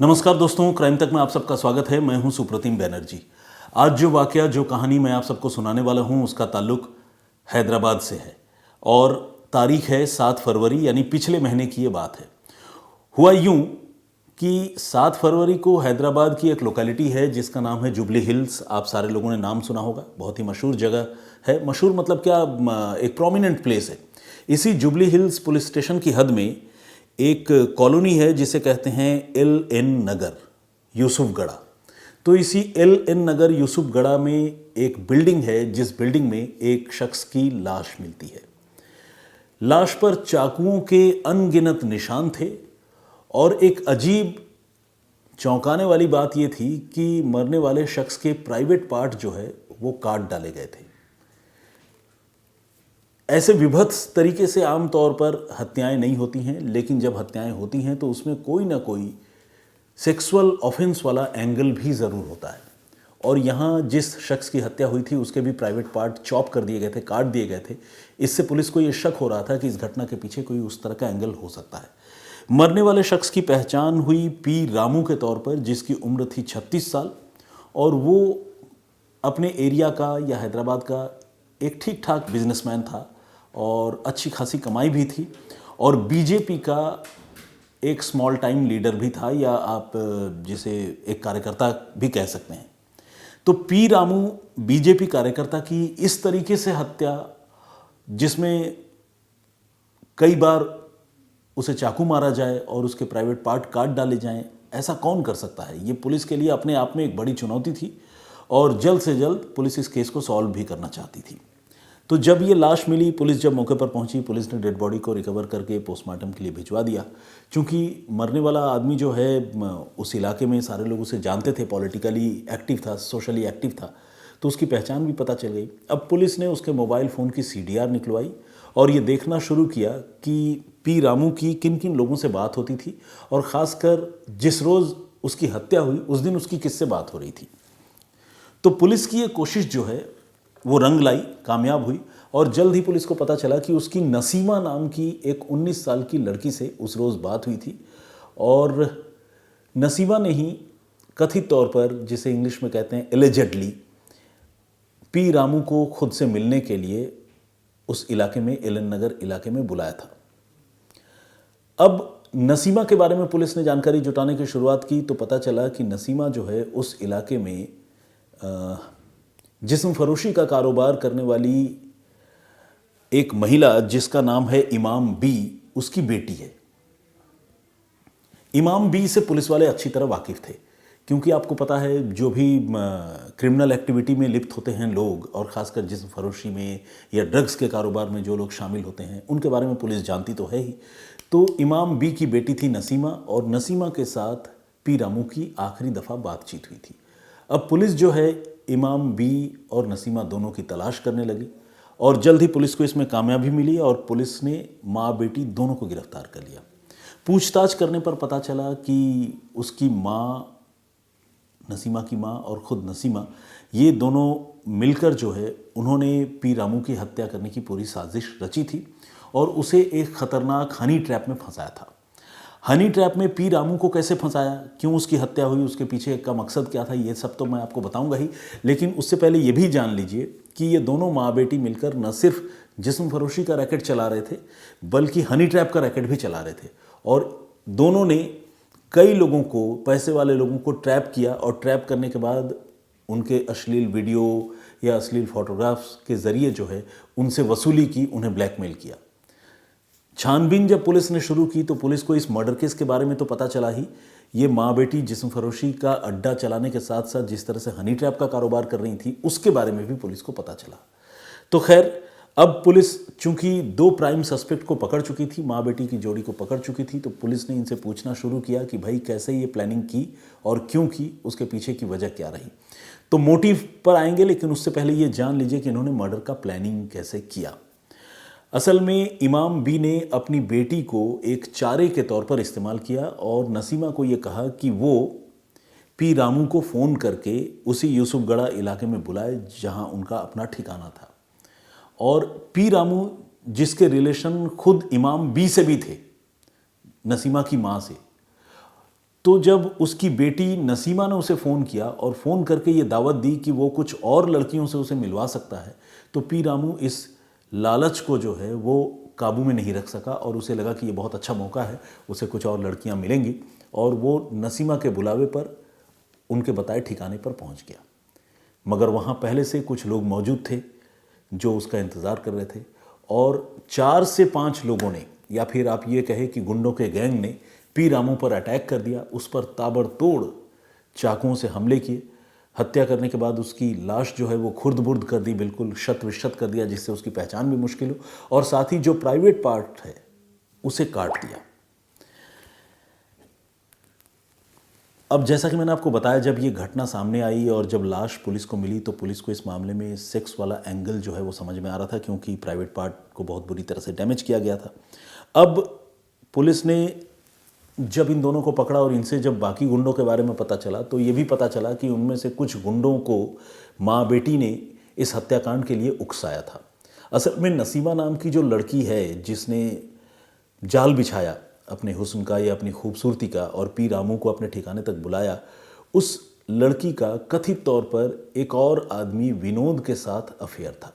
नमस्कार दोस्तों, क्राइम तक में आप सबका स्वागत है। मैं हूं सुप्रतिम बैनर्जी। आज जो वाकया, जो कहानी मैं आप सबको सुनाने वाला हूं, उसका ताल्लुक हैदराबाद से है और तारीख है 7 फरवरी, यानी पिछले महीने की ये बात है। हुआ यूं कि 7 फरवरी को हैदराबाद की एक लोकेलिटी है जिसका नाम है जुबली हिल्स। आप सारे लोगों ने नाम सुना होगा, बहुत ही मशहूर जगह है। मशहूर मतलब क्या, एक प्रोमिनेंट प्लेस है। इसी जुबली हिल्स पुलिस स्टेशन की हद में एक कॉलोनी है जिसे कहते हैं LN नगर, यूसुफगढ़ा। तो इसी LN नगर यूसुफगढ़ा में एक बिल्डिंग है जिस बिल्डिंग में एक शख्स की लाश मिलती है। लाश पर चाकुओं के अनगिनत निशान थे और एक अजीब चौंकाने वाली बात यह थी कि मरने वाले शख्स के प्राइवेट पार्ट जो है वो काट डाले गए थे। ऐसे विभत्स तरीके से आमतौर पर हत्याएं नहीं होती हैं, लेकिन जब हत्याएं होती हैं तो उसमें कोई ना कोई सेक्सुअल ऑफेंस वाला एंगल भी ज़रूर होता है। और यहाँ जिस शख्स की हत्या हुई थी उसके भी प्राइवेट पार्ट चॉप कर दिए गए थे, काट दिए गए थे। इससे पुलिस को ये शक हो रहा था कि इस घटना के पीछे कोई उस तरह का एंगल हो सकता है। मरने वाले शख्स की पहचान हुई पी रामू के तौर पर, जिसकी उम्र थी 36 साल और वो अपने एरिया का या हैदराबाद का एक ठीक ठाक बिजनेसमैन था और अच्छी खासी कमाई भी थी और बीजेपी का एक स्मॉल टाइम लीडर भी था, या आप जिसे एक कार्यकर्ता भी कह सकते हैं। तो पी रामू बीजेपी कार्यकर्ता की इस तरीके से हत्या, जिसमें कई बार उसे चाकू मारा जाए और उसके प्राइवेट पार्ट काट डाले जाएं, ऐसा कौन कर सकता है? ये पुलिस के लिए अपने आप में एक बड़ी चुनौती थी और जल्द से जल्द पुलिस इस केस को सॉल्व भी करना चाहती थी। तो जब ये लाश मिली, पुलिस जब मौके पर पहुंची, पुलिस ने डेड बॉडी को रिकवर करके पोस्टमार्टम के लिए भिजवा दिया। चूँकि मरने वाला आदमी जो है उस इलाके में सारे लोग उसे जानते थे, पॉलिटिकली एक्टिव था, सोशली एक्टिव था, तो उसकी पहचान भी पता चल गई। अब पुलिस ने उसके मोबाइल फ़ोन की CDR निकलवाई और ये देखना शुरू किया कि पी रामू की किन किन लोगों से बात होती थी और ख़ासकर जिस रोज़ उसकी हत्या हुई उस दिन उसकी किससे बात हो रही थी। तो पुलिस की ये कोशिश जो है वो रंग लाई, कामयाब हुई और जल्द ही पुलिस को पता चला कि उसकी नसीमा नाम की एक 19 साल की लड़की से उस रोज़ बात हुई थी और नसीमा ने ही कथित तौर पर, जिसे इंग्लिश में कहते हैं एलिजेडली, पी रामू को खुद से मिलने के लिए उस इलाके में, LN नगर इलाके में बुलाया था। अब नसीमा के बारे में पुलिस ने जानकारी जुटाने की शुरुआत की तो पता चला कि नसीमा जो है उस इलाके में जिस्म फरोशी का कारोबार करने वाली एक महिला जिसका नाम है इमाम बी, उसकी बेटी है। इमाम बी से पुलिस वाले अच्छी तरह वाकिफ़ थे, क्योंकि आपको पता है जो भी क्रिमिनल एक्टिविटी में लिप्त होते हैं लोग, और ख़ासकर जिस्म फरोशी में या ड्रग्स के कारोबार में जो लोग शामिल होते हैं, उनके बारे में पुलिस जानती तो है ही। तो इमाम बी की बेटी थी नसीमा और नसीमा के साथ पी रामू की आखिरी दफ़ा बातचीत हुई थी। अब पुलिस जो है इमाम बी और नसीमा दोनों की तलाश करने लगी और जल्द ही पुलिस को इसमें कामयाबी मिली और पुलिस ने माँ बेटी दोनों को गिरफ्तार कर लिया। पूछताछ करने पर पता चला कि उसकी माँ, नसीमा की माँ और ख़ुद नसीमा, ये दोनों मिलकर जो है उन्होंने पी रामू की हत्या करने की पूरी साजिश रची थी और उसे एक ख़तरनाक हनी ट्रैप में फंसाया था। हनी ट्रैप में पी रामू को कैसे फंसाया, क्यों उसकी हत्या हुई, उसके पीछे का मकसद क्या था, ये सब तो मैं आपको बताऊंगा ही, लेकिन उससे पहले ये भी जान लीजिए कि ये दोनों माँ बेटी मिलकर न सिर्फ जिस्म फरोशी का रैकेट चला रहे थे बल्कि हनी ट्रैप का रैकेट भी चला रहे थे और दोनों ने कई लोगों को, पैसे वाले लोगों को ट्रैप किया और ट्रैप करने के बाद उनके अश्लील वीडियो या अश्लील फोटोग्राफ्स के ज़रिए जो है उनसे वसूली की, उन्हें ब्लैकमेल किया। छानबीन जब पुलिस ने शुरू की तो पुलिस को इस मर्डर केस के बारे में तो पता चला ही, ये माँ बेटी जिस्म फरोशी का अड्डा चलाने के साथ साथ जिस तरह से हनी ट्रैप का कारोबार कर रही थी उसके बारे में भी पुलिस को पता चला। तो खैर, अब पुलिस चूंकि 2 प्राइम सस्पेक्ट को पकड़ चुकी थी, माँ बेटी की जोड़ी को पकड़ चुकी थी, तो पुलिस ने इनसे पूछना शुरू किया कि भाई कैसे ये प्लानिंग की और क्यों की, उसके पीछे की वजह क्या रही। तो मोटिव पर आएंगे, लेकिन उससे पहले ये जान लीजिए कि इन्होंने मर्डर का प्लानिंग कैसे किया। असल में इमाम बी ने अपनी बेटी को एक चारे के तौर पर इस्तेमाल किया और नसीमा को ये कहा कि वो पी रामू को फ़ोन करके उसी यूसुफगढ़ा इलाके में बुलाए जहां उनका अपना ठिकाना था। और पी रामू, जिसके रिलेशन खुद इमाम बी से भी थे, नसीमा की माँ से, तो जब उसकी बेटी नसीमा ने उसे फ़ोन किया और फ़ोन करके ये दावत दी कि वो कुछ और लड़कियों से उसे मिलवा सकता है, तो पी रामू इस लालच को जो है वो काबू में नहीं रख सका और उसे लगा कि ये बहुत अच्छा मौका है, उसे कुछ और लड़कियां मिलेंगी, और वो नसीमा के बुलावे पर उनके बताए ठिकाने पर पहुंच गया। मगर वहाँ पहले से कुछ लोग मौजूद थे जो उसका इंतज़ार कर रहे थे, और 4 से 5 लोगों ने, या फिर आप ये कहें कि गुंडों के गैंग ने पी रामू पर अटैक कर दिया, उस पर ताबड़तोड़ चाकुओं से हमले किए। हत्या करने के बाद उसकी लाश जो है वो खुर्द-बुर्द कर दी, बिल्कुल शत-विशत कर दिया, जिससे उसकी पहचान भी मुश्किल हो, और साथ ही जो प्राइवेट पार्ट है उसे काट दिया। अब जैसा कि मैंने आपको बताया, जब ये घटना सामने आई और जब लाश पुलिस को मिली, तो पुलिस को इस मामले में सेक्स वाला एंगल जो है वो समझ में आ रहा था, क्योंकि प्राइवेट पार्ट को बहुत बुरी तरह से डैमेज किया गया था। अब पुलिस ने जब इन दोनों को पकड़ा और इनसे जब बाकी गुंडों के बारे में पता चला, तो ये भी पता चला कि उनमें से कुछ गुंडों को माँ बेटी ने इस हत्याकांड के लिए उकसाया था। असल में नसीमा नाम की जो लड़की है, जिसने जाल बिछाया अपने हुस्न का या अपनी खूबसूरती का और पी रामू को अपने ठिकाने तक बुलाया, उस लड़की का कथित तौर पर एक और आदमी विनोद के साथ अफेयर था।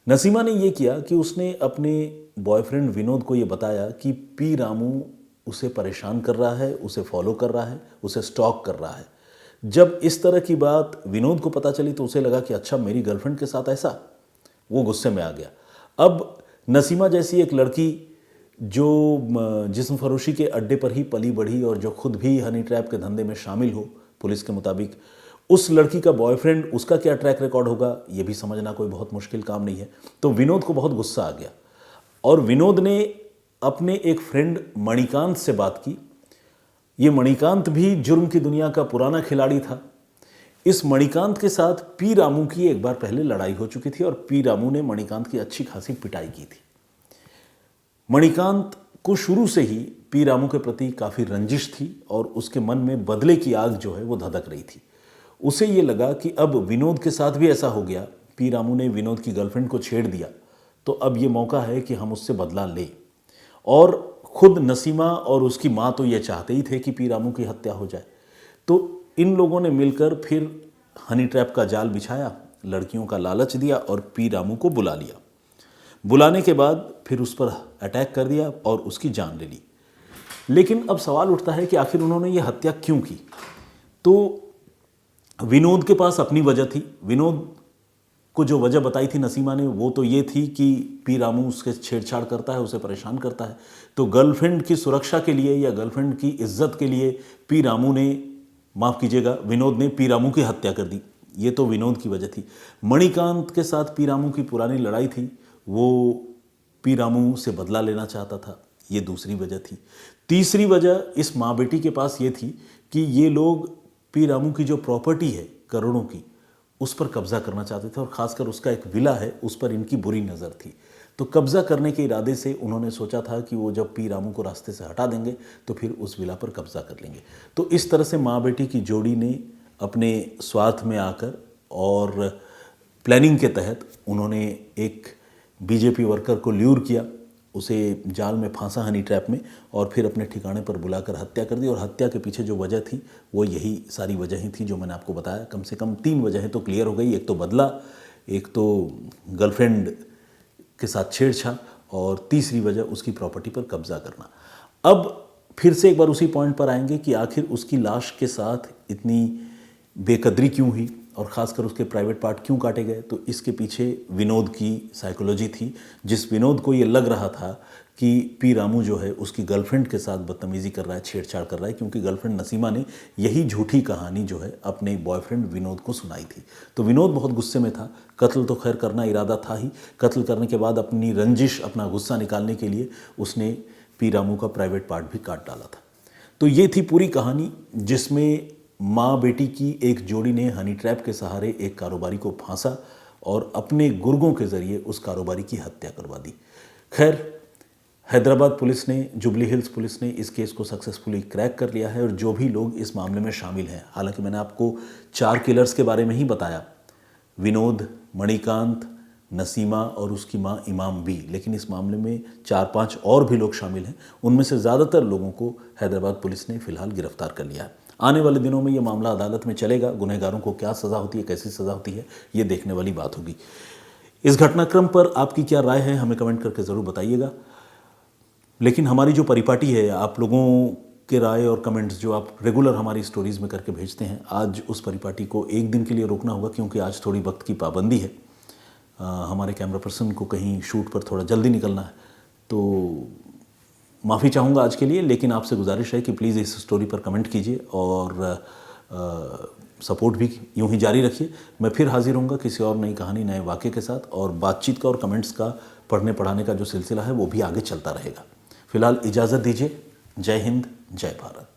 नसीमा ने यह किया कि उसने अपने बॉयफ्रेंड विनोद को यह बताया कि पी रामू उसे परेशान कर रहा है, उसे फॉलो कर रहा है, उसे स्टॉक कर रहा है। जब इस तरह की बात विनोद को पता चली तो उसे लगा कि अच्छा, मेरी गर्लफ्रेंड के साथ ऐसा, वो गुस्से में आ गया। अब नसीमा जैसी एक लड़की जो जिस्म फरोशी के अड्डे पर ही पली बढ़ी और जो खुद भी हनी ट्रैप के धंधे में शामिल हो पुलिस के मुताबिक, उस लड़की का बॉयफ्रेंड, उसका क्या ट्रैक रिकॉर्ड होगा ये भी समझना कोई बहुत मुश्किल काम नहीं है। तो विनोद को बहुत गुस्सा आ गया और विनोद ने अपने एक फ्रेंड मणिकांत से बात की। ये मणिकांत भी जुर्म की दुनिया का पुराना खिलाड़ी था। इस मणिकांत के साथ पी रामू की एक बार पहले लड़ाई हो चुकी थी और पी रामू ने मणिकांत की अच्छी खासी पिटाई की थी। मणिकांत को शुरू से ही पी रामू के प्रति काफ़ी रंजिश थी और उसके मन में बदले की आग जो है वो धधक रही थी। उसे ये लगा कि अब विनोद के साथ भी ऐसा हो गया, पी रामू ने विनोद की गर्लफ्रेंड को छेड़ दिया, तो अब ये मौका है कि हम उससे बदला लें। और खुद नसीमा और उसकी माँ तो ये चाहते ही थे कि पी रामू की हत्या हो जाए। तो इन लोगों ने मिलकर फिर हनी ट्रैप का जाल बिछाया, लड़कियों का लालच दिया और पी रामू को बुला लिया। बुलाने के बाद फिर उस पर अटैक कर दिया और उसकी जान ले ली। लेकिन अब सवाल उठता है कि आखिर उन्होंने ये हत्या क्यों की। तो विनोद के पास अपनी वजह थी। विनोद को जो वजह बताई थी नसीमा ने, वो तो ये थी कि पी रामू उसके छेड़छाड़ करता है, उसे परेशान करता है। तो गर्लफ्रेंड की सुरक्षा के लिए या गर्लफ्रेंड की इज्जत के लिए पी रामू ने, माफ़ कीजिएगा, विनोद ने पी रामू की हत्या कर दी। ये तो विनोद की वजह थी। मणिकांत के साथ पी रामू की पुरानी लड़ाई थी, वो पी रामू से बदला लेना चाहता था, ये दूसरी वजह थी। तीसरी वजह इस माँ बेटी के पास ये थी कि ये लोग पी रामू की जो प्रॉपर्टी है करोड़ों की, उस पर कब्जा करना चाहते थे और ख़ासकर उसका एक विला है, उस पर इनकी बुरी नज़र थी। तो कब्जा करने के इरादे से उन्होंने सोचा था कि वो जब पी रामू को रास्ते से हटा देंगे तो फिर उस विला पर कब्जा कर लेंगे। तो इस तरह से माँ बेटी की जोड़ी ने अपने स्वार्थ में आकर और प्लानिंग के तहत उन्होंने एक बीजेपी वर्कर को ल्यूर किया, उसे जाल में फांसा हनी ट्रैप में, और फिर अपने ठिकाने पर बुलाकर हत्या कर दी। और हत्या के पीछे जो वजह थी वो यही सारी वजहें थी जो मैंने आपको बताया। कम से कम 3 वजहें तो क्लियर हो गई। एक तो बदला, एक तो गर्लफ्रेंड के साथ छेड़छाड़, और तीसरी वजह उसकी प्रॉपर्टी पर कब्जा करना। अब फिर से एक बार उसी पॉइंट पर आएंगे कि आखिर उसकी लाश के साथ इतनी बेकदरी क्यों हुई और ख़ासकर उसके प्राइवेट पार्ट क्यों काटे गए। तो इसके पीछे विनोद की साइकोलॉजी थी। जिस विनोद को ये लग रहा था कि पी रामू जो है उसकी गर्लफ्रेंड के साथ बदतमीज़ी कर रहा है, छेड़छाड़ कर रहा है, क्योंकि गर्लफ्रेंड नसीमा ने यही झूठी कहानी जो है अपने बॉयफ्रेंड विनोद को सुनाई थी। तो विनोद बहुत गुस्से में था। कत्ल तो खैर करना इरादा था ही, कत्ल करने के बाद अपनी रंजिश, अपना गुस्सा निकालने के लिए उसने पी रामू का प्राइवेट पार्ट भी काट डाला था। तो ये थी पूरी कहानी, जिसमें माँ बेटी की एक जोड़ी ने हनी ट्रैप के सहारे एक कारोबारी को फांसा और अपने गुर्गों के ज़रिए उस कारोबारी की हत्या करवा दी। खैर, हैदराबाद पुलिस ने, जुबली हिल्स पुलिस ने इस केस को सक्सेसफुली क्रैक कर लिया है और जो भी लोग इस मामले में शामिल हैं, हालांकि मैंने आपको 4 किलर्स के बारे में ही बताया, विनोद, मणिकांत, नसीमा और उसकी मां इमाम भी, लेकिन इस मामले में 4-5 और भी लोग शामिल हैं। उनमें से ज़्यादातर लोगों को हैदराबाद पुलिस ने फ़िलहाल गिरफ्तार कर लिया है। आने वाले दिनों में ये मामला अदालत में चलेगा, गुनहगारों को क्या सज़ा होती है, कैसी सज़ा होती है, ये देखने वाली बात होगी। इस घटनाक्रम पर आपकी क्या राय है, हमें कमेंट करके ज़रूर बताइएगा। लेकिन हमारी जो परिपाटी है, आप लोगों के राय और कमेंट्स जो आप रेगुलर हमारी स्टोरीज़ में करके भेजते हैं, आज उस परिपाटी को एक दिन के लिए रोकना होगा, क्योंकि आज थोड़ी वक्त की पाबंदी है। हमारे कैमरा पर्सन को कहीं शूट पर थोड़ा जल्दी निकलना है, तो माफ़ी चाहूँगा आज के लिए। लेकिन आपसे गुजारिश है कि प्लीज़ इस स्टोरी पर कमेंट कीजिए और सपोर्ट भी यूँ ही जारी रखिए। मैं फिर हाजिर होऊंगा किसी और नई कहानी, नए वाक़े के साथ, और बातचीत का और कमेंट्स का पढ़ने पढ़ाने का जो सिलसिला है वो भी आगे चलता रहेगा। फ़िलहाल इजाज़त दीजिए। जय हिंद, जय भारत।